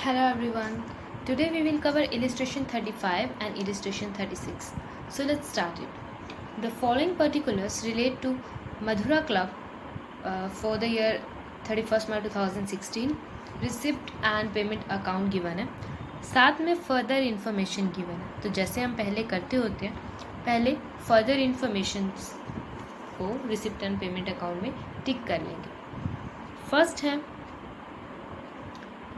Hello everyone. Today we will cover illustration 35 and illustration 36. So let's start it. The following particulars relate to Madhura Club for the year 31st March 2016. Receipt and payment account given है, साथ में further information given है. तो जैसे हम पहले करते होते हैं, पहले फर्दर इन्फॉर्मेशन को रिसिप्ट एंड पेमेंट अकाउंट में टिक कर लेंगे. फर्स्ट है,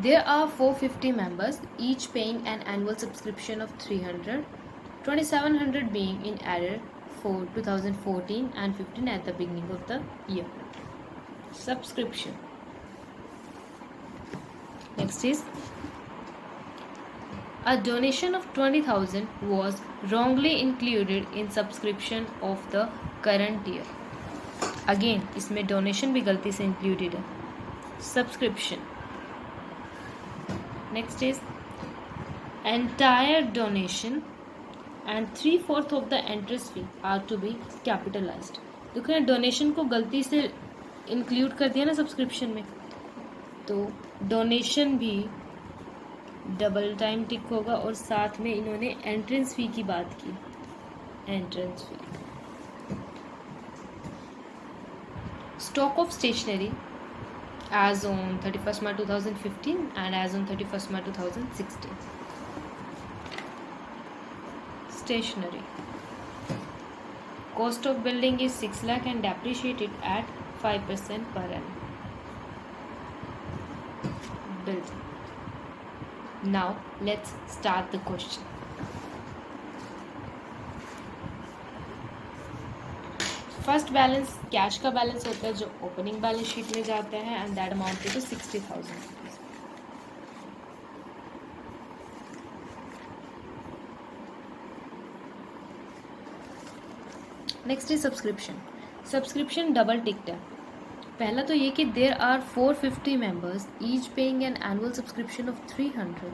there are 450 members, each paying an annual subscription of 300, 2700 being in error for 2014 and 15 at the beginning of the year. Subscription. Next is, a donation of 20,000 was wrongly included in subscription of the current year. Again, इसमें donation भी गलती से included है. Subscription. Next is, entire donation and 3/4 of the interest fee are to be capitalized. देखो यहाँ donation को गलती से इंक्लूड कर दिया ना सब्सक्रिप्शन में, तो डोनेशन भी डबल टाइम टिक होगा और साथ में इन्होंने एंट्रेंस फी की बात की. Entrance fee. Stock of stationery as on 31st March 2015 and as on 31st March 2016. Stationery. Cost of building is 6 lakh and depreciated at 5% per annum. Building. Now let's start the question. First balance cash का balance होता है जो opening balance sheet में जाता है and that amount to 60,000. Next is subscription. Subscription double ticked है. पहला तो ये कि there are 450 members, each paying an annual subscription of 300,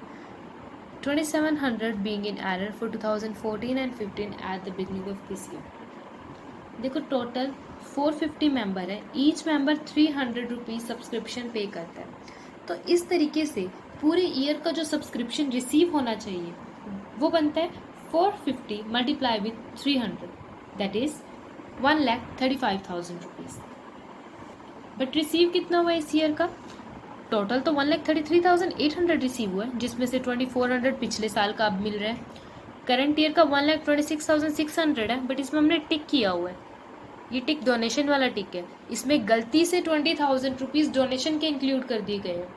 2700 being in error for 2014 and 15 at the beginning of this year. देखो total 450 member है, each member 300 rupees subscription पे करता है. तो इस तरीके से पूरे ईयर का जो सब्सक्रिप्शन रिसीव होना चाहिए वो बनता है 450 multiply with 300, that is 1,35,000 rupees. But receive कितना हुआ इस ईयर का? टोटल तो 1,33,800 रिसीव हुआ है, जिसमें से 2,400 पिछले साल का अब मिल रहा है. करंट ईयर का 1,26,600 है, बट इसमें हमने टिक किया हुआ है. ये टिक डोनेशन वाला टिक है. इसमें गलती से 20,000 रुपीज़ डोनेशन के इंक्लूड कर दिए गए हैं,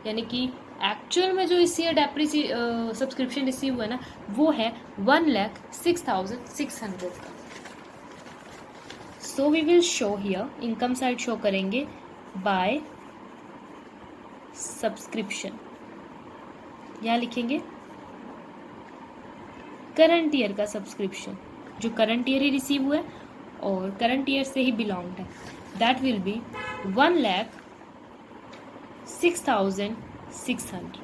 यानी कि एक्चुअल में जो इस ईयर सब्सक्रिप्शन रिसीव हुआ है ना, वो है 1,06,600 का. So we will show here, income side show करेंगे बाय सब्सक्रिप्शन. यहाँ लिखेंगे करंट ईयर का सब्सक्रिप्शन, जो करंट ईयर ही रिसीव हुआ है और करंट ईयर से ही बिलोंग है. That will be 1,06,600.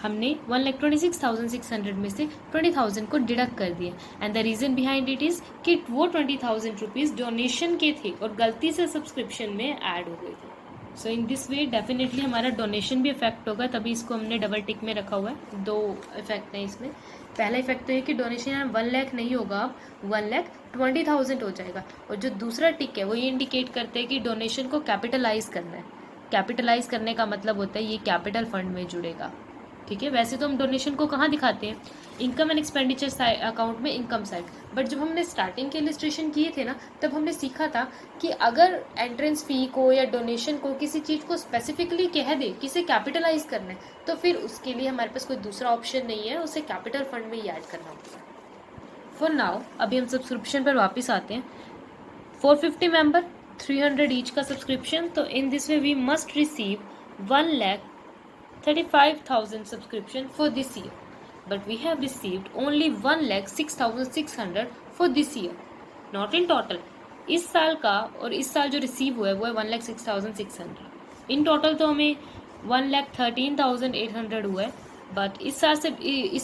हमने 1,26,600 में से 20,000 को डिडक्ट कर दिया. And the reason behind it is कि वो 20,000 रुपीज़ डोनेशन के थे और गलती से सब्सक्रिप्शन में ऐड हो गए थे. सो इन दिस वे डेफिनेटली हमारा डोनेशन भी इफेक्ट होगा, तभी इसको हमने डबल टिक में रखा हुआ है. दो इफेक्ट हैं इसमें. पहला इफेक्ट तो ये कि डोनेशन यहाँ 1 लाख नहीं होगा, अब 1,20,000 हो जाएगा. और जो दूसरा टिक है वो ये इंडिकेट करते हैं कि डोनेशन को कैपिटलाइज करना है. कैपिटलाइज करने का मतलब होता है ये कैपिटल फंड में जुड़ेगा. ठीक है. वैसे तो हम डोनेशन को कहाँ दिखाते हैं? इनकम एंड एक्सपेंडिचर अकाउंट में, इनकम साइड. बट जब हमने स्टार्टिंग के इलस्ट्रेशन किए थे ना, तब हमने सीखा था कि अगर एंट्रेंस फी को या डोनेशन को किसी चीज़ को स्पेसिफिकली कह दे कि इसे कैपिटलाइज करना है, तो फिर उसके लिए हमारे पास कोई दूसरा ऑप्शन नहीं है, उसे कैपिटल फंड में ही ऐड करना होता है. फॉर नाउ अभी हम सब्सक्रिप्शन पर वापस आते हैं. 450 मेंबर, 300 ईच का सब्सक्रिप्शन. तो in this way we must receive 1,35,000 subscription for this year, but we have received only 1,06,600 for this year, not in total. इस साल का और इस साल जो रिसीव हुआ है वो है 1,06,600. इन टोटल तो हमें 1,13,800 हुआ है, बट इस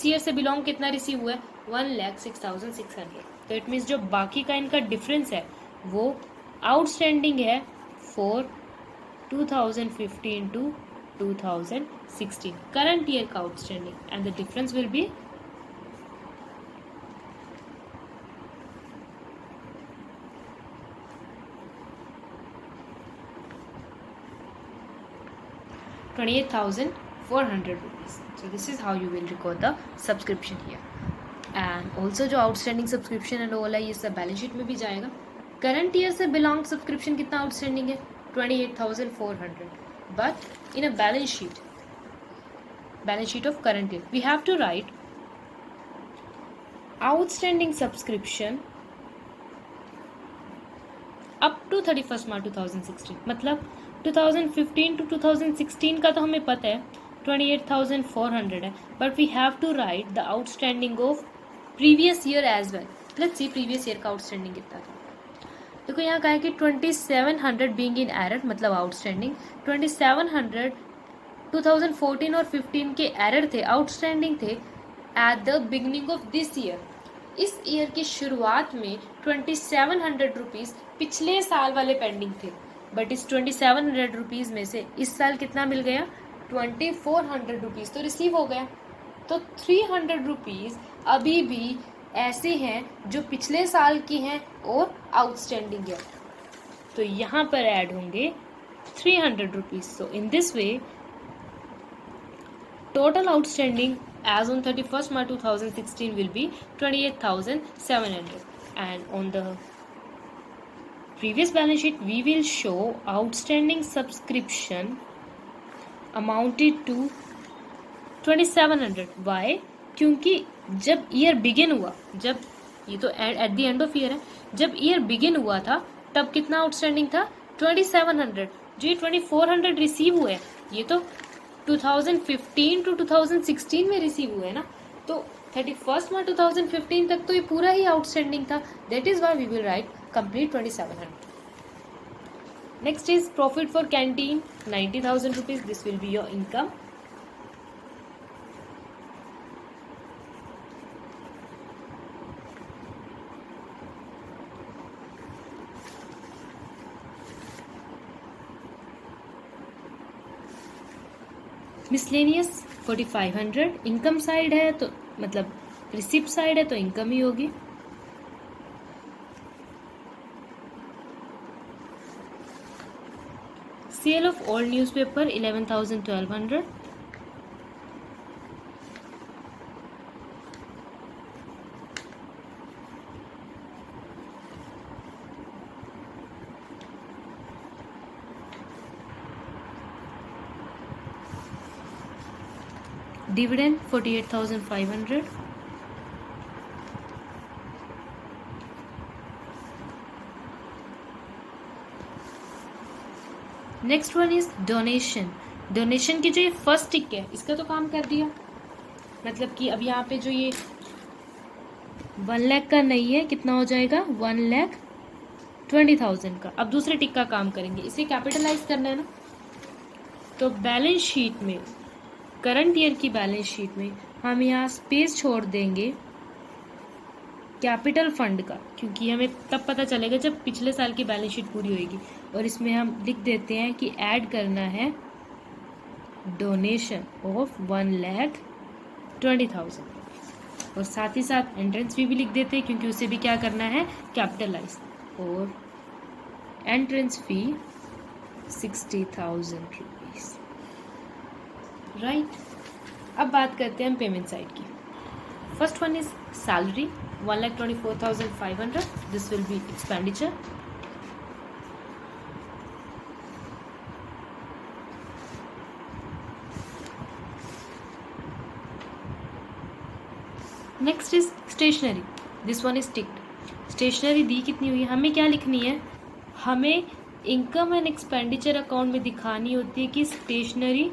ईयर से बिलोंग कितना रिसीव हुआ है? 1,06,600. तो इट मीन्स जो बाकी का इनका डिफरेंस है वो आउटस्टैंडिंग है फॉर 2015 to 2016. 16 करंट ईयर का outstanding and the difference will be 28,400 rupees. So this is how you will record the subscription here. And also जो outstanding subscription and all है ये सब बैलेंस शीट में भी जाएगा. करंट ईयर से belong subscription कितना आउटस्टैंडिंग है 28,400. But in a balance sheet of current year we have to write outstanding subscription up to 31 March 2016. मतलब 2015 टू 2016 का तो हमें पता है 28,400 है, but we have to write the outstanding of previous year as well. Let's see previous year का outstanding कितना था. देखो यहाँ कहा है कि 2700 बीइंग इन एरर, मतलब आउटस्टैंडिंग 2700 2014 और 15 के एरर थे, आउटस्टैंडिंग थे at the beginning of this year. इस ईयर की शुरुआत में 2700 रुपीज़ पिछले साल वाले पेंडिंग थे, बट इस 2700 रुपीज़ में से इस साल कितना मिल गया 2400 रुपीज़ तो रिसीव हो गया. तो 300 रुपीज़ अभी भी ऐसे हैं जो पिछले साल की हैं और आउटस्टैंडिंग है, तो यहाँ पर ऐड होंगे 300 rupees. So in this way total outstanding as on 31st March 2016 will be 28,700, and on the previous balance sheet we will show outstanding subscription amounted to 2,700. Why? क्योंकि जब ईयर बिगिन हुआ, जब ये तो at the end of year है, जब year begin हुआ था तब कितना आउटस्टैंडिंग था 2,700. जो ये 2,400 रिसीव हुए ये तो 2015 टू 2016 में रिसीव हुए ना, तो 31st मार्च 2015 तक तो ये पूरा ही आउटस्टैंडिंग था. That is why we will write complete 2,700. Next is profit for canteen 90,000 rupees. This will be your income. Miscellaneous 4,500. Income side है तो मतलब रिसिप्ट साइड है तो इनकम ही होगी. Sale of old newspaper 11,1200. Dividend 48,500. Next one is donation. Donation की जो ये फर्स्ट टिक है इसका तो काम कर दिया, मतलब कि अब यहाँ पे जो ये 1 लाख का नहीं है, कितना हो जाएगा 1,20,000 का. अब दूसरे टिक का काम करेंगे, इसे कैपिटलाइज करना है ना, तो बैलेंस शीट में करंट ईयर की बैलेंस शीट में हम यहाँ स्पेस छोड़ देंगे कैपिटल फंड का, क्योंकि हमें तब पता चलेगा जब पिछले साल की बैलेंस शीट पूरी होएगी. और इसमें हम लिख देते हैं कि ऐड करना है डोनेशन ऑफ 1,20,000, और साथ ही साथ एंट्रेंस फी भी लिख देते हैं क्योंकि उसे भी क्या करना है कैपिटलाइज. और एंट्रेंस फी 60,000 रुपीज़. राइट. अब बात करते हैं हम पेमेंट साइड की. First one is salary 1,24,500. This will be expenditure. Next is stationery. This one is ticked. Stationery दी कितनी हुई है, हमें क्या लिखनी है, हमें इनकम एंड एक्सपेंडिचर अकाउंट में दिखानी होती है कि स्टेशनरी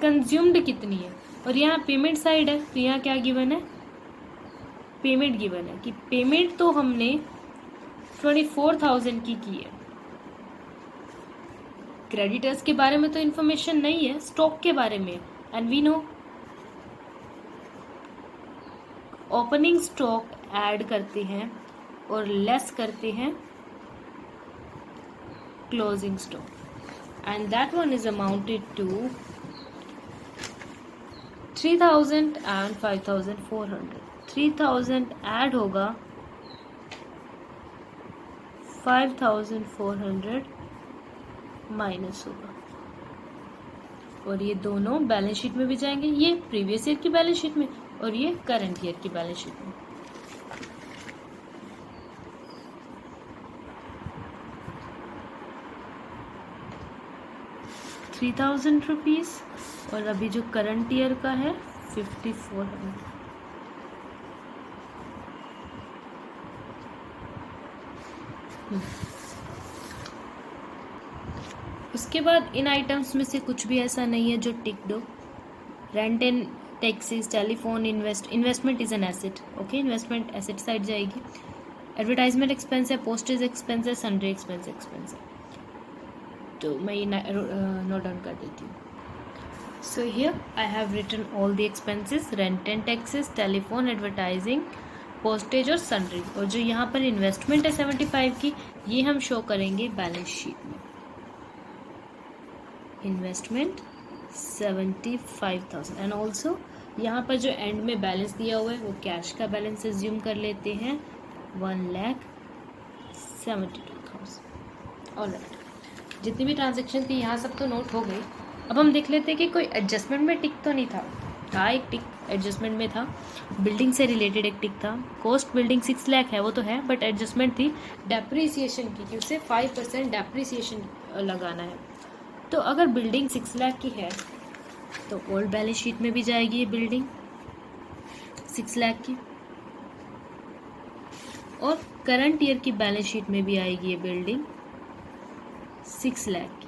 कंज्यूम्ड कितनी है. और यहाँ पेमेंट साइड है तो यहाँ क्या गिवन है, पेमेंट गिवन है कि पेमेंट तो हमने 24,000 की है. क्रेडिटर्स के बारे में तो इन्फॉर्मेशन नहीं है, स्टॉक के बारे में. And we know opening stock add करते हैं और लेस करते हैं closing stock, and that one is amounted to 3000 and 5400, 3000 add होगा 5400 माइनस होगा, और ये दोनों बैलेंस शीट में भी जाएंगे, ये प्रीवियस ईयर की बैलेंस शीट में और ये करंट ईयर की बैलेंस शीट में। ₹3000 और अभी जो करंट ईयर का है 5400। उसके बाद इन आइटम्स में से कुछ भी ऐसा नहीं है जो टिक दो। Rent and taxes, telephone, investment is an asset, okay, investment asset side जाएगी। एडवर्टाइजमेंट एक्सपेंस है, पोस्टेज एक्सपेंस है, सन्ड्री एक्सपेंस है, तो मैं ये नोट डाउन कर देती हूँ। So here I have written all the expenses, rent and taxes, telephone, advertising, postage और सन्ड्री, और जो यहाँ पर इन्वेस्टमेंट है 75 की, ये हम शो करेंगे बैलेंस शीट में। इन्वेस्टमेंट 75,000 एंड ऑल्सो यहाँ पर जो एंड में बैलेंस दिया हुआ है वो कैश का बैलेंस एज्यूम कर लेते हैं 1,72,000। ऑलराइट, जितनी भी ट्रांजेक्शन थी यहाँ सब तो नोट हो गई। अब हम देख लेते हैं कि कोई एडजस्टमेंट में टिक तो नहीं था एक टिक एडजस्टमेंट में था, बिल्डिंग से रिलेटेड एक टिक था। कॉस्ट बिल्डिंग 6 लाख है वो तो है, बट एडजस्टमेंट थी डेप्रीसिएशन की, कि उसे 5% डेप्रीसिएशन लगाना है। तो अगर बिल्डिंग 6 लाख की है तो ओल्ड बैलेंस शीट में भी जाएगी ये बिल्डिंग 6 लाख की, और करंट ईयर की बैलेंस शीट में भी आएगी ये बिल्डिंग 6 लाख की।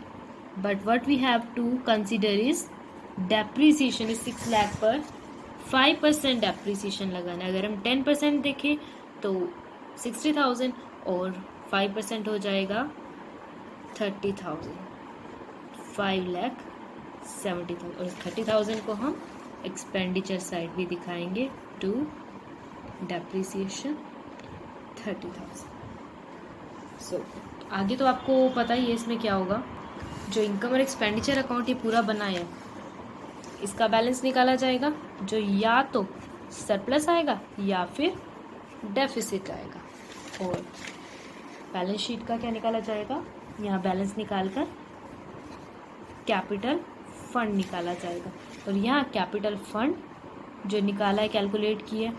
But what we have to consider is depreciation is 6 lakh पर 5% डेप्रीसिएशन लगाना है। अगर हम 10% देखें तो 60,000 और 5% हो जाएगा 30,000, 5,70,000, और 30,000 को हम एक्सपेंडिचर साइड भी दिखाएंगे टू डेप्रीसिएशन 30,000। सो आगे तो आपको पता ही है इसमें क्या होगा। जो इनकम और एक्सपेंडिचर अकाउंट ये पूरा बना है, इसका बैलेंस निकाला जाएगा, जो या तो सरप्लस आएगा या फिर डेफिसिट आएगा। और बैलेंस शीट का क्या निकाला जाएगा, यहाँ बैलेंस निकालकर कैपिटल फंड निकाला जाएगा, और यहाँ कैपिटल फंड जो निकाला है, कैलकुलेट किया,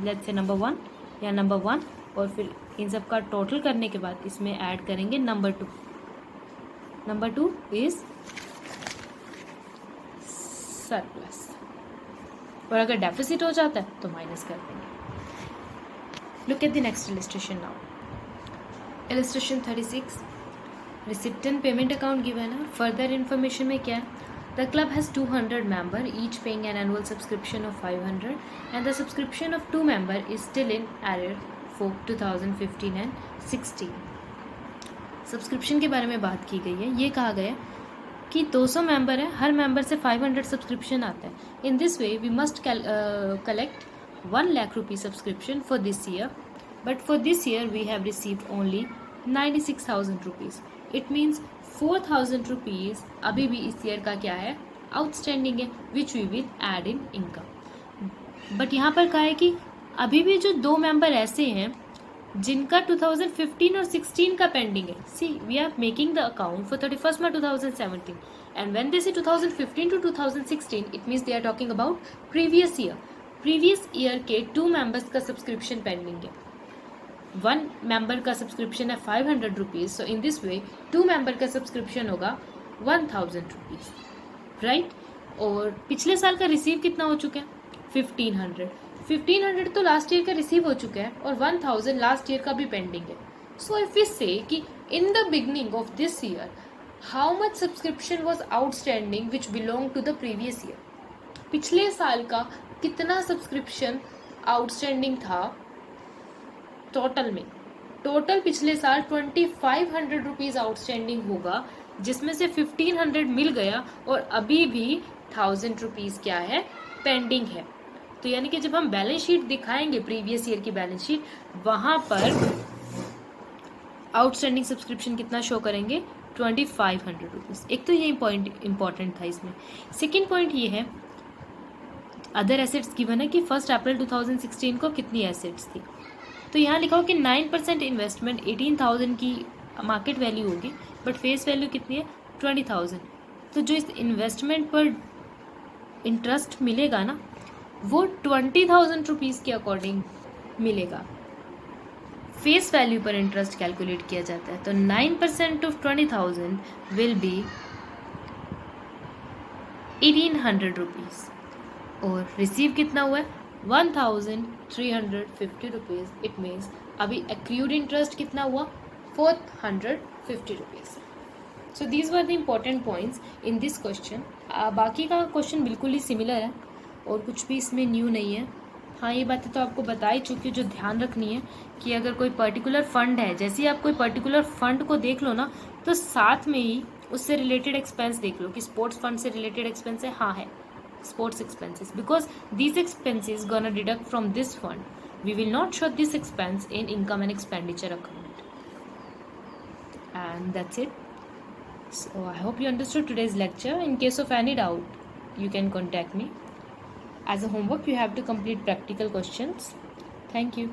लेट्स से नंबर 1 या नंबर 1, और फिर इन सब का टोटल करने के बाद इसमें ऐड करेंगे नंबर 2। नंबर 2 इज सरप्लस, और अगर डेफिसिट हो जाता है तो माइनस कर देंगे। Look at the next illustration now. Illustration 36, recipient payment account given है। फर्दर इन्फॉर्मेशन में क्या है, the club has 200 member, each paying an annual subscription of 500 and the subscription of 2 member is still in error for 2015 and 16। Subscription के बारे में बात की गई है। ये कहा गया कि 200 मेंबर है, हर मेंबर से 500 सब्सक्रिप्शन आता है। In this way we must collect 1 lakh rupee subscription for this year, but for this year we have received only 96,000 rupees. It means 4,000 rupees अभी भी इस ईयर का क्या है, आउटस्टैंडिंग है, which we will add in income. But यहाँ पर कहा है कि अभी भी जो 2 मेंबर ऐसे हैं जिनका 2015 और 16 का पेंडिंग है। See we are making the account for 31 March 2017 and when they say 2015 to 2016 it means they are talking about previous year. Previous year के 2 मेंबर्स का सब्सक्रिप्शन पेंडिंग है। 1 मेंबर का सब्सक्रिप्शन है 500 rupees, so in this way 2 member का subscription होगा 1,000 rupees, right. और पिछले साल का रिसीव कितना हो चुका है, 1,500 तो लास्ट ईयर का रिसीव हो चुका है, और 1,000 लास्ट ईयर का भी पेंडिंग है। सो इफ वी से कि in the beginning of this year how much subscription was outstanding which belong to the previous year, पिछले साल का कितना सब्सक्रिप्शन आउटस्टैंडिंग था टोटल में। टोटल पिछले साल 2,500 रुपीज़ आउटस्टैंडिंग होगा, जिसमें से 1,500 मिल गया और अभी भी 1,000 रुपीज़ क्या है, पेंडिंग है। तो यानी कि जब हम बैलेंस शीट दिखाएंगे प्रीवियस ईयर की बैलेंस शीट, वहां पर आउटस्टैंडिंग सब्सक्रिप्शन कितना शो करेंगे, 2,500 रुपीज़। एक तो यही पॉइंट इंपॉर्टेंट था इसमें। सेकेंड पॉइंट ये है अदर एसेट्स गिवन है कि 1 अप्रैल 2016 को कितनी एसेट्स थी। तो यहाँ लिखा हो कि 9% इन्वेस्टमेंट 18,000 की मार्केट वैल्यू होगी, बट फेस वैल्यू कितनी है 20,000। तो जो इस इन्वेस्टमेंट पर इंटरेस्ट मिलेगा ना, वो 20,000 रुपीज़ के अकॉर्डिंग मिलेगा। फेस वैल्यू पर इंटरेस्ट कैलकुलेट किया जाता है। तो 9% ऑफ 20,000 विल बी 1,800 रुपीज़, और रिसीव कितना हुआ है 1,350 रुपीज़। इट मीन्स अभी एक्रूड इंटरेस्ट कितना हुआ 450 rupees. So these were the important points in this question. बाकी का क्वेश्चन बिल्कुल ही सिमिलर है और कुछ भी इसमें न्यू नहीं है। हाँ, ये बातें तो आपको बता ही चुकी, जो ध्यान रखनी है कि अगर कोई पर्टिकुलर फंड है, जैसे ही आप कोई पर्टिकुलर फंड को देख लो ना, तो साथ में ही उससे रिलेटेड एक्सपेंस देख लो कि स्पोर्ट्स फंड से रिलेटेड एक्सपेंस है। हाँ है, sports expenses, because these expenses gonna deduct from this fund. We will not show this expense in income and expenditure account. And that's it. So I hope you understood today's lecture. In case of any doubt, you can contact me. As a homework, you have to complete practical questions. Thank you.